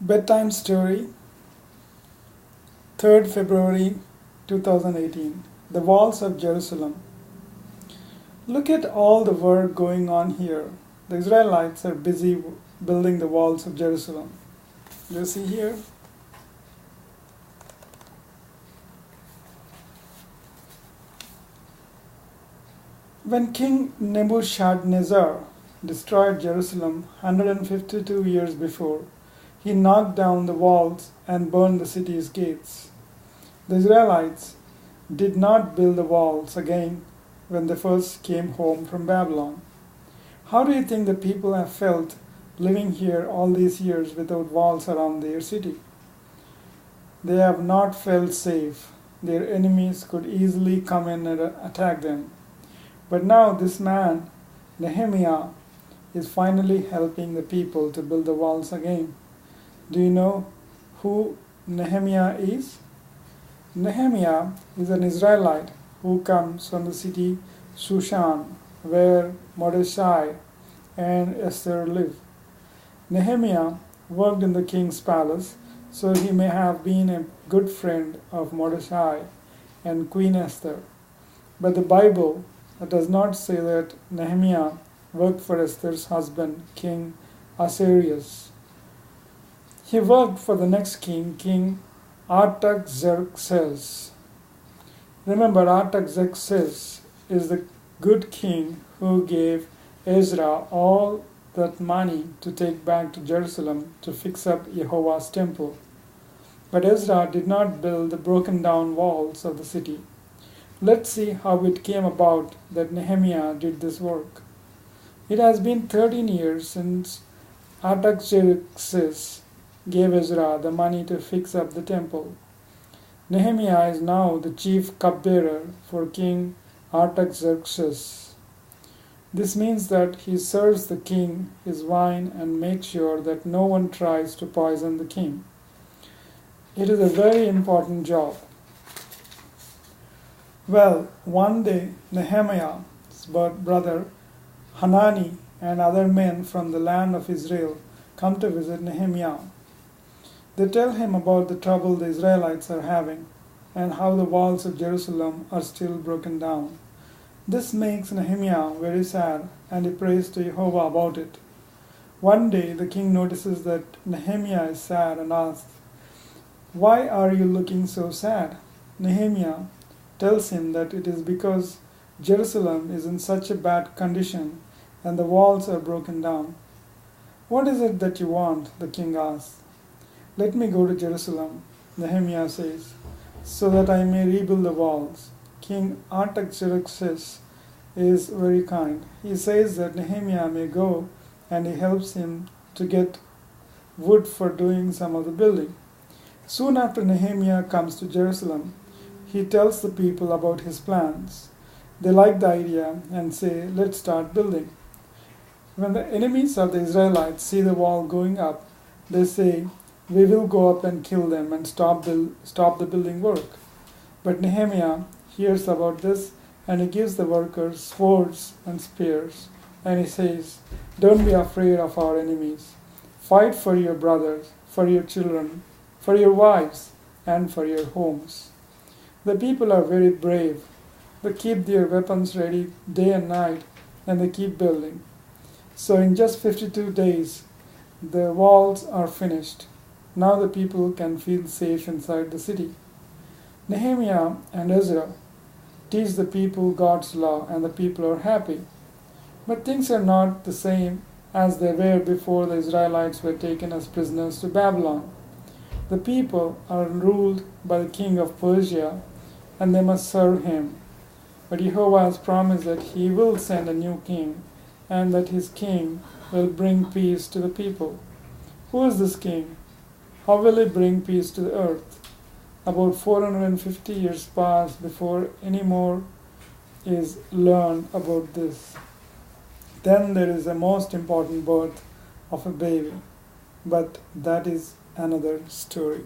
Bedtime story, 3rd February 2018. The Walls of Jerusalem. Look at all the work going on here. The Israelites are busy building the walls of Jerusalem. Do you see here? When King Nebuchadnezzar destroyed Jerusalem 152 years before, he knocked down the walls and burned the city's gates. The Israelites did not build the walls again when they first came home from Babylon. How do you think the people have felt living here all these years without walls around their city? They have not felt safe. Their enemies could easily come in and attack them. But now this man, Nehemiah, is finally helping the people to build the walls again. Do you know who Nehemiah is? Nehemiah is an Israelite who comes from the city Shushan, where Mordecai and Esther live. Nehemiah worked in the king's palace, so he may have been a good friend of Mordecai and Queen Esther. But the Bible does not say that Nehemiah worked for Esther's husband, King Ahasuerus. He worked for the next king, King Artaxerxes. Remember, Artaxerxes is the good king who gave Ezra all that money to take back to Jerusalem to fix up Jehovah's temple. But Ezra did not build the broken down walls of the city. Let's see how it came about that Nehemiah did this work. It has been 13 years since Artaxerxes gave Ezra the money to fix up the temple. Nehemiah is now the chief cupbearer for King Artaxerxes. This means that he serves the king his wine and makes sure that no one tries to poison the king. It is a very important job. Well, one day Nehemiah's brother Hanani and other men from the land of Israel come to visit Nehemiah. They tell him about the trouble the Israelites are having and how the walls of Jerusalem are still broken down. This makes Nehemiah very sad, and he prays to Jehovah about it. One day the king notices that Nehemiah is sad and asks, "Why are you looking so sad?" Nehemiah tells him that it is because Jerusalem is in such a bad condition and the walls are broken down. "What is it that you want?" the king asks. "Let me go to Jerusalem," Nehemiah says, "so that I may rebuild the walls." King Artaxerxes is very kind. He says that Nehemiah may go, and he helps him to get wood for doing some of the building. Soon after Nehemiah comes to Jerusalem, he tells the people about his plans. They like the idea and say, "Let's start building." When the enemies of the Israelites see the wall going up, they say, "We will go up and kill them and stop the building work." But Nehemiah hears about this, and he gives the workers swords and spears, and he says, "Don't be afraid of our enemies. Fight for your brothers, for your children, for your wives, and for your homes." The people are very brave. They keep their weapons ready day and night, and they keep building. So in just 52 days, the walls are finished. Now the people can feel safe inside the city. Nehemiah and Ezra teach the people God's law, and the people are happy. But things are not the same as they were before the Israelites were taken as prisoners to Babylon. The people are ruled by the king of Persia, and they must serve him. But Jehovah has promised that he will send a new king, and that his king will bring peace to the people. Who is this king? How will he bring peace to the earth? About 450 years pass before any more is learned about this. Then there is a most important birth of a baby. But that is another story.